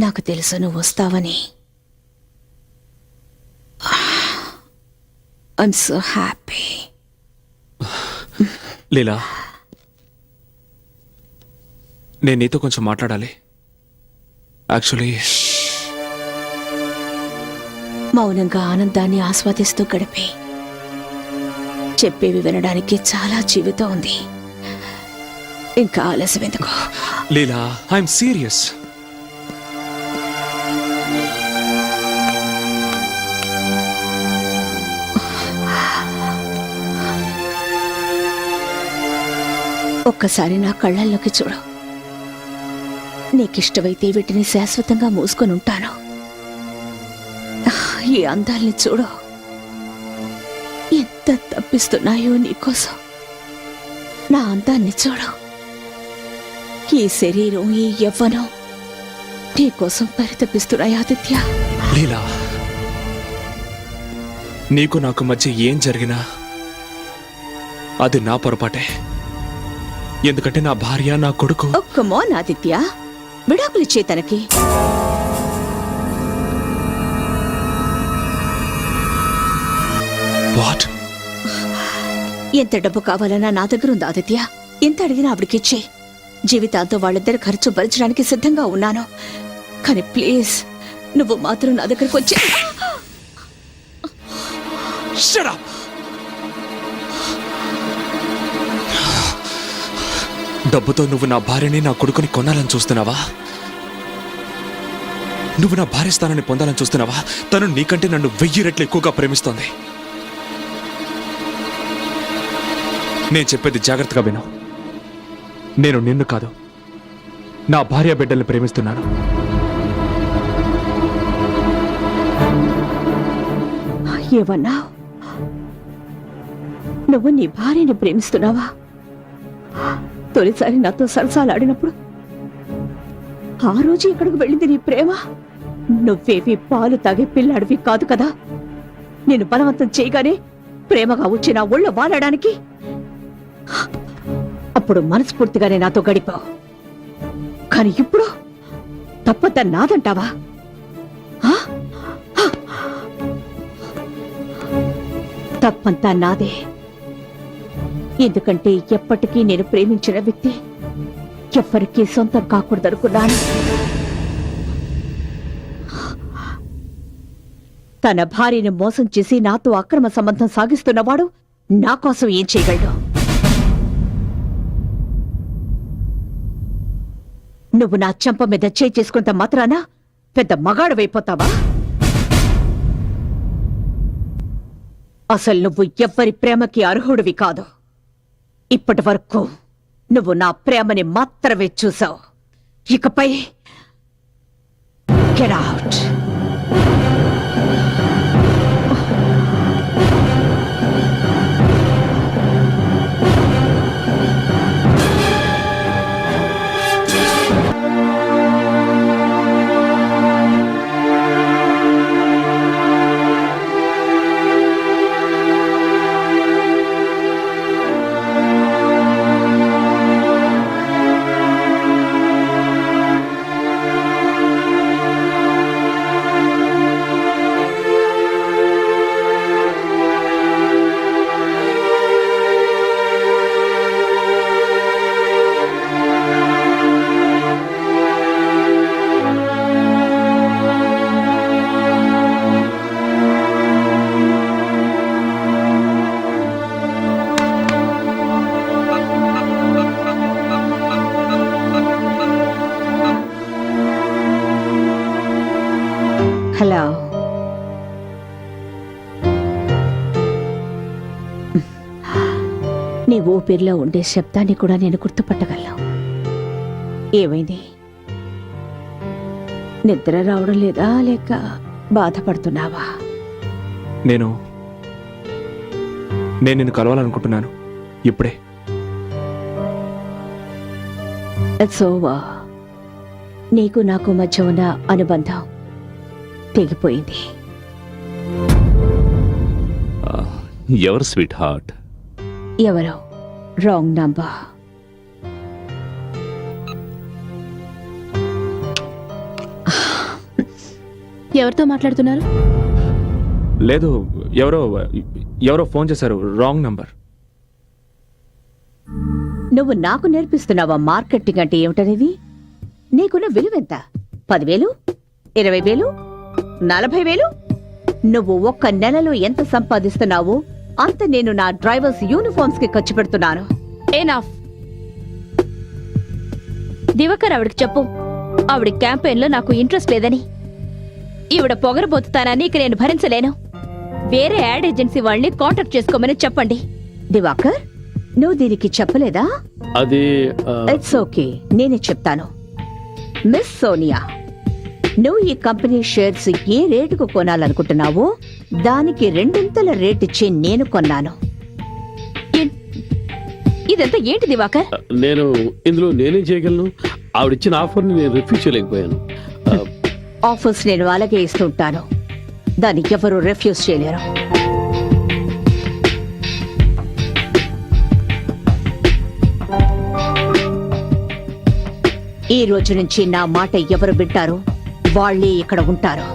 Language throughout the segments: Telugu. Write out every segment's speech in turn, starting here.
నాకు తెలుసు నువ్వు వస్తావని. I'm so happy. లీలా, నేను నీతో కొంచెం మాట్లాడాలి. యాక్చువల్లీ మౌనంగా ఆనందాన్ని ఆస్వాదిస్తూ గడిపి చెప్పేవి వినడానికి చాలా జీవితం ఉంది. ఇంకా ఆలస్యం ఎందుకు? లీలా, ఐఎమ్ సీరియస్. ఒక్కసారి నా కళ్ళల్లోకి చూడు. నీకిష్టమైతే వీటిని శాశ్వతంగా మూసుకొని ఉంటాను. ఈ అందాల్ని చూడు, ఎంత తప్పిస్తున్నాయో నీకోసం. నా అందాన్ని చూడు. ఈ శరీరం, ఈ యవ్వనం నీకోసం పరితపిస్తున్నాయి ఆదిత్య. లీలా, నీకు నాకు మధ్య ఏం జరిగినా అది నా పొరపాటే. ఎందుకంటే నా భార్య, నా కొడుకు. కమాన్ ఆదిత్య, విడాకులిచ్చే తనకి. వాట్? ఎంత డబ్బు కావాలన్నా నా దగ్గర ఉంది ఆదిత్య. ఎంత అడిగినా ఆవిడకిచ్చే. జీవితాంతో వాళ్ళిద్దరు ఖర్చు భరించడానికి సిద్ధంగా ఉన్నాను. కానీ ప్లీజ్, నువ్వు మాత్రం నా దగ్గరకు వచ్చే. Shut up! డబ్బుతో నువ్వు నా భార్యని, నా కొడుకుని కొనాలని చూస్తున్నావా? నువ్వు నా భార్య స్థానాన్ని పొందాలని చూస్తున్నావా? తను నీకంటే నన్ను 1000 రెట్లు ఎక్కువగా ప్రేమిస్తోంది. నేను చెప్పేది జాగ్రత్తగా విను. నేను నిన్ను కాదు, నా భార్య బిడ్డల్ని ప్రేమిస్తున్నాను. ఏమన్నా? నువ్వు నీ భార్యని ప్రేమిస్తున్నావా? తొలిసారి నాతో సరసాలాడినప్పుడు ఆ రోజు ఎక్కడికి వెళ్ళింది నీ ప్రేమ? నువ్వేవి పాలు తాగే పిల్లాడివి కాదు కదా. నేను బలవంతం చేయగానే ప్రేమగా వచ్చి నా ఒళ్ళో వాలడానికి. అప్పుడు మనస్ఫూర్తిగానే నాతో గడిపావు. కానీ ఇప్పుడు తప్పంతా నాదంటావా? తప్పంతా నాదే. ఎందుకంటే ఎప్పటికీ నేను ప్రేమించిన వ్యక్తి ఎవ్వరికీ సొంతం కాకూడదనుకున్నాను. తన భార్యను మోసం చేసి నాతో అక్రమ సంబంధం సాగిస్తున్నవాడు నా కోసం ఏం చేయగలడు? నువ్వు నా చెంప మీద చేయి చేసుకుంట మాత్రాన పెద్ద మగాడవైపోతావా? అసలు నువ్వు ఎవ్వరి ప్రేమకి అర్హుడివి కాదు. ఇప్పటి వరకు నువ్వు నా ప్రేమని మాత్రమే చూసావు. ఇకపై గెట్ అవుట్. హలో. నీ ఊపిరిలో ఉండే శబ్దాన్ని కూడా నేను గుర్తుపట్టగలను. ఏమైంది? నిద్ర రావడం లేదా, లేక బాధపడుతున్నావా? నేను నిన్ను కలవాలనుకుంటున్నాను ఇప్పుడే. It's over. నీకు నాకు మధ్య ఉన్న అనుబంధం తెగిపోయింది. ఎవరు స్వీట్ హార్ట్? ఎవరో రాంగ్ నంబర్. ఎవరితో మాట్లాడుతున్నారు? లేదు, ఎవరో ఫోన్ చేశారు, రాంగ్ నంబర్. నువ్వు నాకు నేర్పిస్తున్నావా మార్కెటింగ్ అంటే ఏమిటనేది? నీకున్న విలువెంత? 10,000, 20,000, 40,000? నువ్వు ఒక్క నెలలో ఎంత సంపాదిస్తున్నావో అంత నేను నా డ్రైవర్స్ యూనిఫామ్స్ కి ఖర్చు పెడుతున్నాను. ఎనఫ్. దివాకర్ ఆవిడకి చెప్పు, ఆవిడ క్యాంపెయిన్ లో నాకు ఇంట్రెస్ట్ లేదని. ఈవిడ పొగరబోతుతానని ఇక నేను భరించలేను. వేరే యాడ్ ఏజెన్సీ వాళ్ళని కాంటాక్ట్ చేసుకోమని చెప్పండి. దివాకర్, నువ్వు దీనికి చెప్పలేదా? అది ఇట్స్ ఓకే, నేనే చెప్తాను. మిస్ సోనియా, నువ్వు ఈ కంపెనీ షేర్స్ ఏ రేటుకు కొనాలనుకుంటున్నావో దానికి 2 రేట్ ఇచ్చి నేను కొన్నాను. ఇదంతా ఏంటి దివాకర్? నేను ఇందులో నేనేం చేయగలను? ఆవిడిచ్చిన ఆఫర్ని నేను రిఫ్యూజ్ చేయలేకపోయాను. ఆఫర్స్ నేను అలాగే ఇస్తుంటాను, దాన్ని ఎవరు రిఫ్యూజ్ చేయలేరు. ఈ రోజు నుంచి నా మాట ఎవరు వింటారో వాళ్ళే ఇక్కడ ఉంటారు.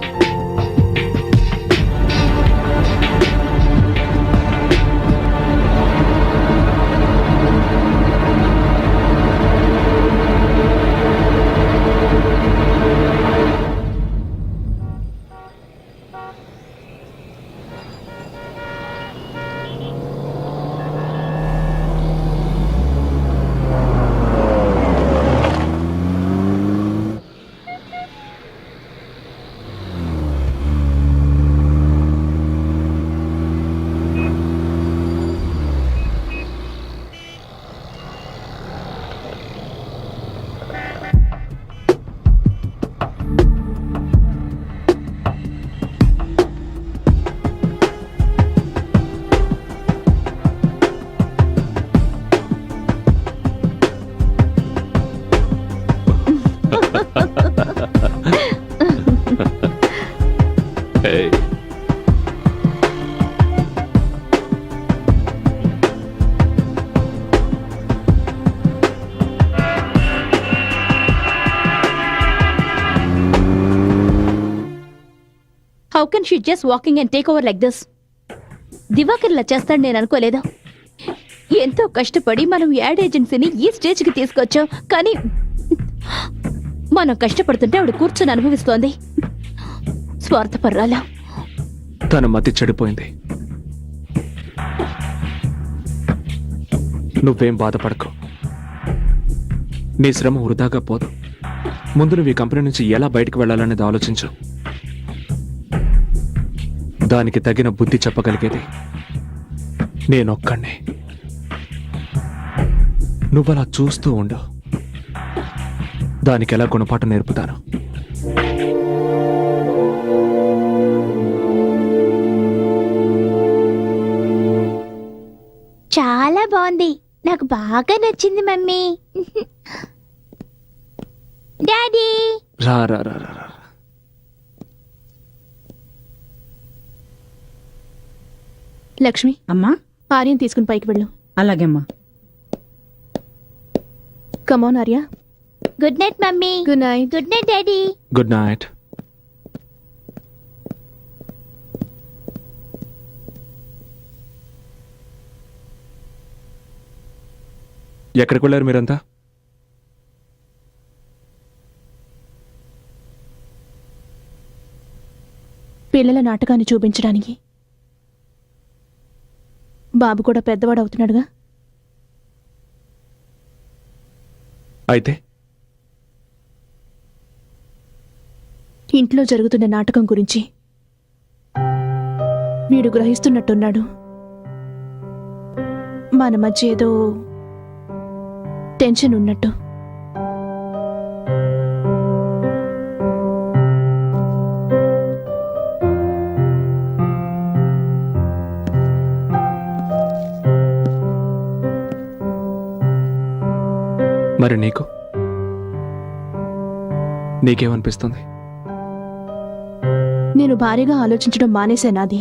Hey. How can she just walking and take over like this? Divakar ఇలా చేస్తాడు నేను అనుకోలేదు. ఎంతో కష్టపడి మనం యాడ్ ఏజెన్సీని ఈ స్టేజ్కి తీసుకొచ్చాం, కానీ మనం కష్టపడుతుంటే ఆవిడ కూర్చొని అనుభవిస్తోంది. స్వార్థపర్రాలా. తన మతి చెడిపోయింది. నువ్వేం బాధపడకు, నీ శ్రమ వృధాగా పోదు. ముందు నువ్వు ఈ కంపెనీ నుంచి ఎలా బయటకు వెళ్ళాలనేది ఆలోచించు. దానికి తగిన బుద్ధి చెప్పగలిగేది నేనొక్కడే. నువ్వలా చూస్తూ ఉండు, దానికి ఎలా గుణపాఠం నేర్పుతాను. చాలా బాగుంది, నాకు బాగా నచ్చింది మమ్మీ. డాడీ, రా రా రా రా రా. లక్ష్మి, అమ్మా, ఆర్యన్ తీసుకుని పైకి వెళ్ళు. అలాగేమ్మా. Come on Arya. Good night mummy. Good night. Good night daddy. Good night. ఎక్కడికి వెళ్ళారు మీరంతా? పిల్లల నాటకాన్ని చూపించడానికి. బాబు కూడా పెద్దవాడు అవుతున్నాడుగా. అయితే ఇంట్లో జరుగుతున్న నాటకం గురించి వీడు గ్రహిస్తున్నట్టున్నాడు. మన మధ్య ఏదో టెన్షన్ ఉన్నట్టు. మరి నీకేమనిపిస్తుంది? నేను భారీగా ఆలోచించడం మానేశానాది.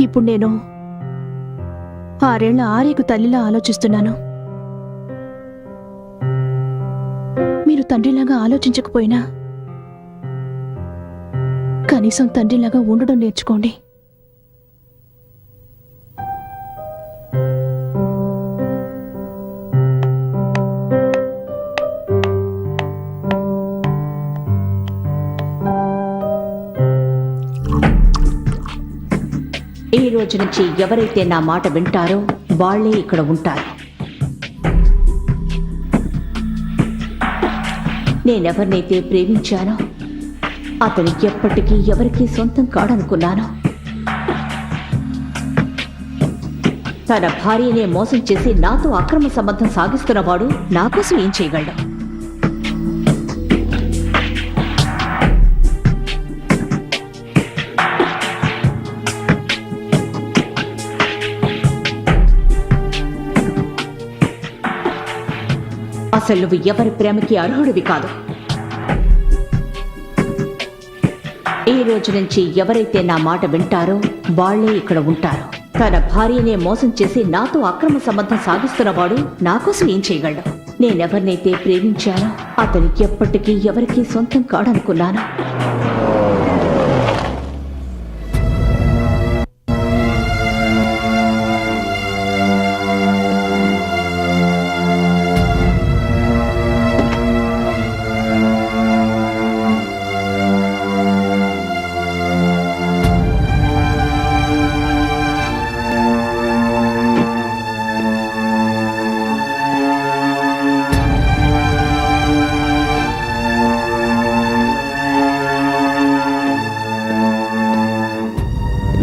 ఇప్పుడు నేను 6 ఏళ్ల ఆర్యకు తల్లిలా ఆలోచిస్తున్నాను. మీరు తండ్రిలాగా ఆలోచించకపోయినా కనీసం తండ్రిలాగా ఉండడం నేర్చుకోండి. ఈ రోజు నుంచి ఎవరైతే నా మాట వింటారో వాళ్ళే ఇక్కడ ఉంటారు. నేనెవరినైతే ప్రేమించానో అతను ఎప్పటికీ ఎవరికీ సొంతం కాడనుకున్నాను. తన భార్యనే మోసం చేసి నాతో అక్రమ సంబంధం సాగిస్తున్నవాడు నా కోసం ఏం చేయగలడు? అసలు నువ్వు ఎవరి ప్రేమకి అర్హుడివి కాదు. ఈ రోజు నుంచి ఎవరైతే నా మాట వింటారో వాళ్లే ఇక్కడ ఉంటారు. తన భార్యనే మోసం చేసి నాతో అక్రమ సంబంధం సాగిస్తున్నవాడు నా కోసం ఏం చేయగలడు? నేనెవరినైతే ప్రేమించానో అతను ఎప్పటికీ ఎవరికీ సొంతం కాడనుకున్నాను.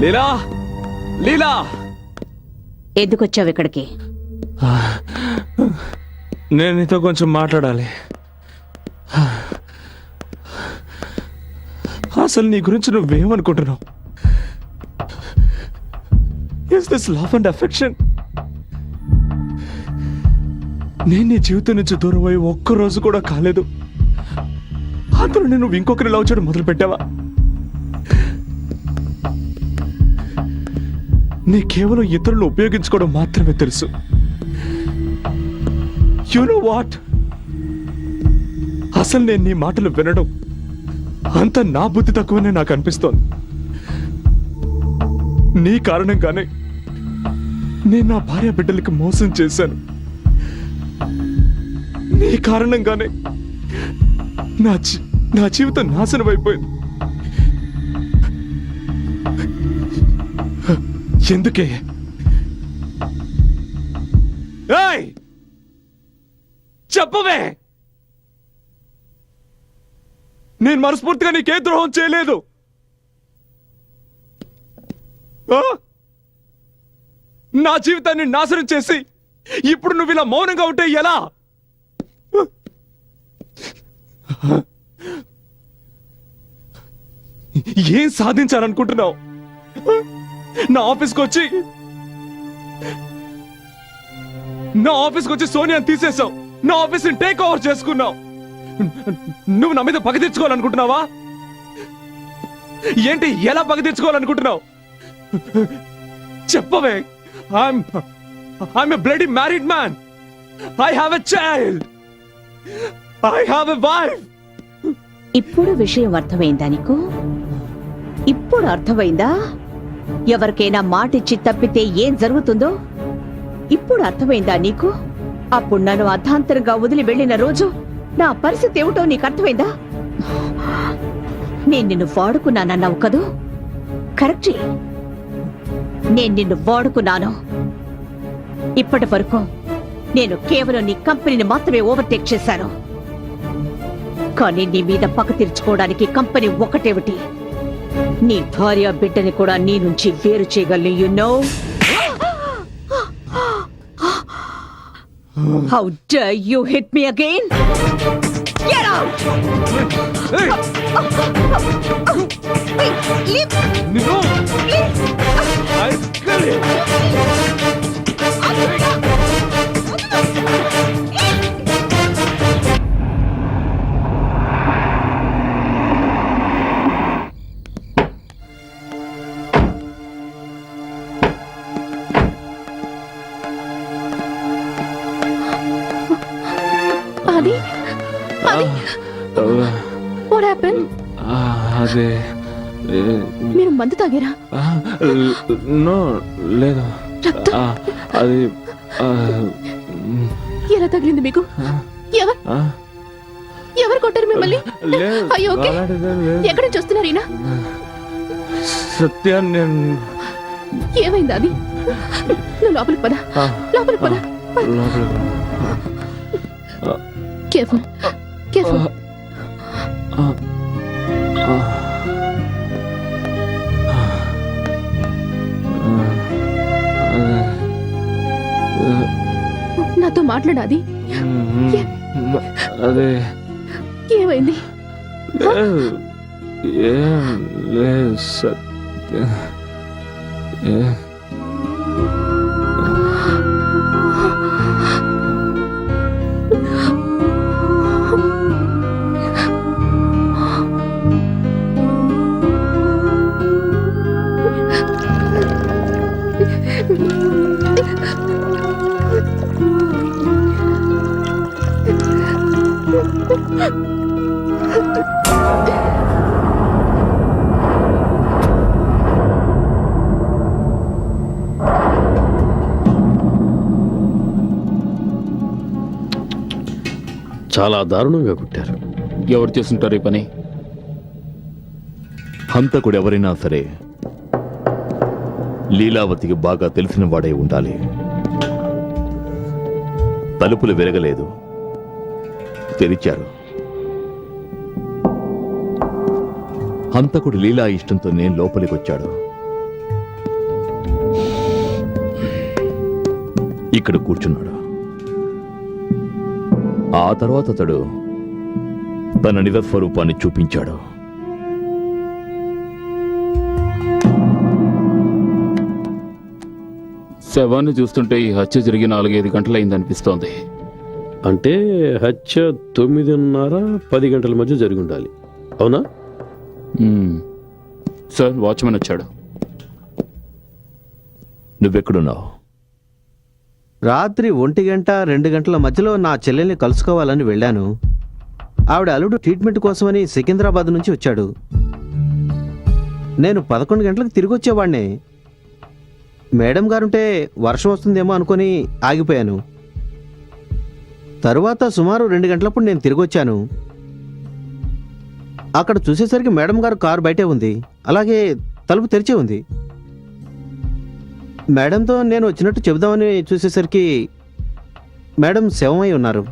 లీలా, లీలా, ఎందుకొచ్చావు ఇక్కడికి? నేను నీతో కొంచెం మాట్లాడాలి. అసలు నీ గురించి నువ్వేమనుకుంటున్నావు? Is this love and affection? నేను నీ జీవితం నుంచి దూరం అయ్యి ఒక్కరోజు కూడా కాలేదు. అందులో నేను ఇంకొకరి లవ్ చేయడం మొదలు పెట్టావా? నీ కేవలం ఇతరులను ఉపయోగించుకోవడం మాత్రమే తెలుసు. You know what? అసలు నేను నీ మాటలు వినడం అంత నా బుద్ధి తక్కువనే నాకు అనిపిస్తోంది. నీ కారణంగానే నేను నా భార్య బిడ్డలకి మోసం చేశాను. నీ కారణంగానే నా జీవితం నాశనం అయిపోయింది. ఎందుకే? ఏయ్, చెప్పవే. నేను మనస్ఫూర్తిగా నీకే ద్రోహం చేయలేదు. నా జీవితాన్ని నాశనం చేసి ఇప్పుడు నువ్వు ఇలా మౌనంగా ఉంటే ఎలా? ఏం సాధించాలనుకుంటున్నావు? నా ఆఫీస్కి వచ్చి సోనియాని తీసేసావు. నా ఆఫీస్ని టేక్ ఓవర్ చేసుకున్నావు. నువ్వు నా మీద పగ తీర్చుకోవాలనుకుంటున్నావా? ఏంటి, ఎలా పగ తీర్చుకోవాలనుకుంటున్నావు? చెప్పవే. I'm a bloody married man. I have a child. I have a wife. ఇప్పుడు విషయం అర్థమైందా నీకు? ఇప్పుడు అర్థమైందా ఎవరికైనా మాటిచ్చి తప్పితే ఏం జరుగుతుందో? ఇప్పుడు అర్థమైందా నీకు? అప్పుడు నన్ను అర్ధాంతరంగా వదిలి వెళ్ళిన రోజు నా పరిస్థితి ఏమిటో నీకు అర్థమైందా? నేను నిన్ను వాడుకున్నానన్నావు కదూ? కరెక్టే, నేను నిన్ను వాడుకున్నాను. ఇప్పటి వరకు నేను కేవలం నీ కంపెనీని మాత్రమే ఓవర్టేక్ చేశాను. కానీ నీ మీద పక్క తీర్చుకోవడానికి కంపెనీ ఒకటేమిటి, నీ భార్య బిడ్డని కూడా నీ నుంచి వేరు చేయగలను. You know? How dare you hit me again? Get out! నిన్ను I'll kill you. What happened? అదే మీరు మందు తాగారా? నో లేదు. రక్తం ఆ, అది ఆ, ఎలా తగిలింది మీకు? ఎవరు ఆ, ఎవరు కొట్టారు మిమ్మల్ని? లేదు. అయ్యో, ఓకే. అలాంటిదేం లేదు. ఎక్కడి నుంచి వస్తున్నారు ఈయన? సత్య నేను ఏమైంది అది? నువ్వు లోపలికి పద, ఆ, లోపలికి పద. లోపలికి. Careful, careful. ఆ, ఆ, నాతో మాట్లాడాది. అదే ఏమైంది? లేదు. ఏం లేదు సత్య. చాలా దారుణంగా కొట్టారు. ఎవరు చేస్తుంటారు ఈ పని? హంతకుడు ఎవరైనా సరే లీలావతికి బాగా తెలిసిన వాడై ఉండాలి. తలుపులు విరగలేదు, తెరిచారు. హంతకుడు లీలా ఇష్టంతో నేను లోపలికొచ్చాడు. ఇక్కడ కూర్చున్నాడు. ఆ తర్వాత అతడు తన నిజ స్వరూపాన్ని చూపించాడు. శవాన్ని చూస్తుంటే ఈ హత్య జరిగి 4-5 గంటలైందనిపిస్తోంది. అంటే హత్య 9:30-10 గంటల మధ్య జరిగి ఉండాలి. అవునా? సార్, వాచ్మెన్ వచ్చాడు. నువ్వెక్కడున్నావు? రాత్రి 1 గంట 2 గంటల మధ్యలో నా చెల్లెల్ని కలుసుకోవాలని వెళ్ళాను. ఆవిడ అల్లుడు ట్రీట్మెంట్ కోసమని సికింద్రాబాద్ నుంచి వచ్చాడు. నేను 11 గంటలకు తిరిగి వచ్చేవాడిని. మేడం గారుంటే వర్షం వస్తుందేమో అనుకొని ఆగిపోయాను. తరువాత సుమారు 2 గంటలప్పుడు నేను తిరిగి వచ్చాను. అక్కడ చూసేసరికి మేడం గారు కారు బయటే ఉంది, అలాగే తలుపు తెరిచే ఉంది. మేడంతో నేను వచ్చినట్టు చెబుదామని చూసేసరికి మేడం శవమై ఉన్నారు.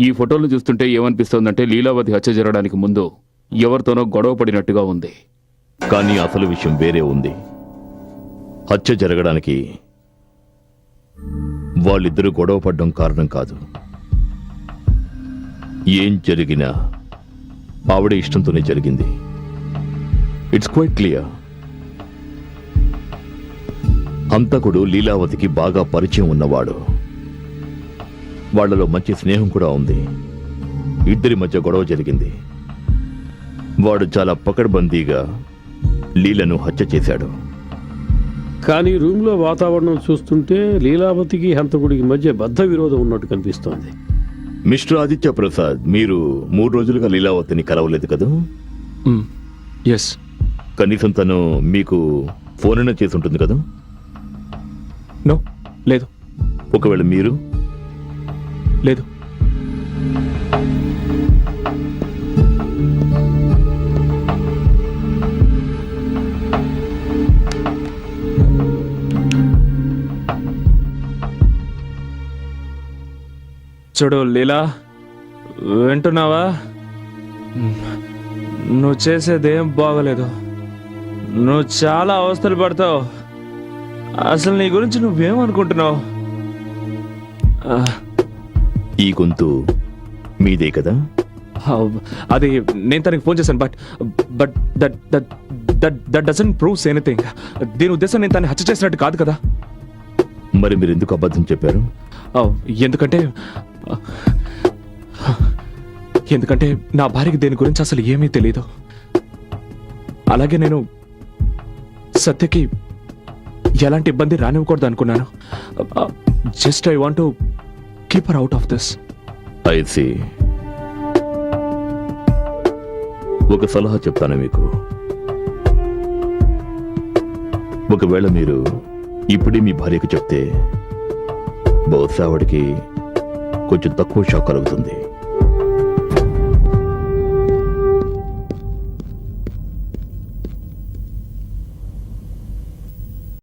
ఈ ఫోటోలను చూస్తుంటే ఏమనిపిస్తోందంటే లీలావతి హత్య జరగడానికి ముందు ఎవరితోనో గొడవ పడినట్టుగా ఉంది. కానీ అసలు విషయం వేరే ఉంది. హత్య జరగడానికి వాళ్ళిద్దరూ గొడవ పడ్డం కారణం కాదు. ఏం జరిగినా ఆవిడ ఇష్టంతోనే జరిగింది. It's quite clear. హంతకుడు లీలావతికి బాగా పరిచయం ఉన్నవాడు. వాళ్లలో మంచి స్నేహం కూడా ఉంది. ఇద్దరి మధ్య గొడవ జరిగింది. వాడు చాలా పకడ్బందీగా లీలను హత్య చేశాడు. కానీ రూమ్లో వాతావరణం చూస్తుంటే లీలావతికి హంతకుడికి మధ్య బద్ధ విరోధం ఉన్నట్టు కనిపిస్తోంది. మిస్టర్ ఆదిత్య ప్రసాద్, మీరు 3 రోజులుగా లీలావతిని కలవలేదు కదా? ఎస్. కనీసం తను మీకు ఫోన్ అయినా చేసి ఉంటుంది కదా? నో, లేదు. ఒకవేళ మీరు? లేదు. చూడు లీలా, వింటున్నావా? నువ్వు చేసేదేం బాగలేదు. నువ్వు చాలా అవస్థలు పడతావు. అసలు నీ గురించి నువ్వేమనుకుంటున్నావు? ఈ గొంతు మీదే కదా? అది నేను తనకి ఫోన్ చేశాను. But that doesn't proves anything. దీని ఉద్దేశం నేను తనని హత్య చేసినట్టు కాదు కదా. మరి మీరు ఎందుకు అబద్ధం చెప్పారు? ఎందుకంటే నా భార్యకి దీని గురించి అసలు ఏమీ తెలియదు. అలాగే నేను సత్యకి ఎలాంటి ఇబ్బంది రానివ్వకూడదు అనుకున్నాను. Just I want to keep her out of this. I see. ఒక సలహా చెప్తాను మీకు. ఒకవేళ మీరు ఇప్పుడే మీ భార్యకు చెప్తే బహుశా ఆవిడికి కొంచెం తక్కువ షాక్ కలుగుతుంది.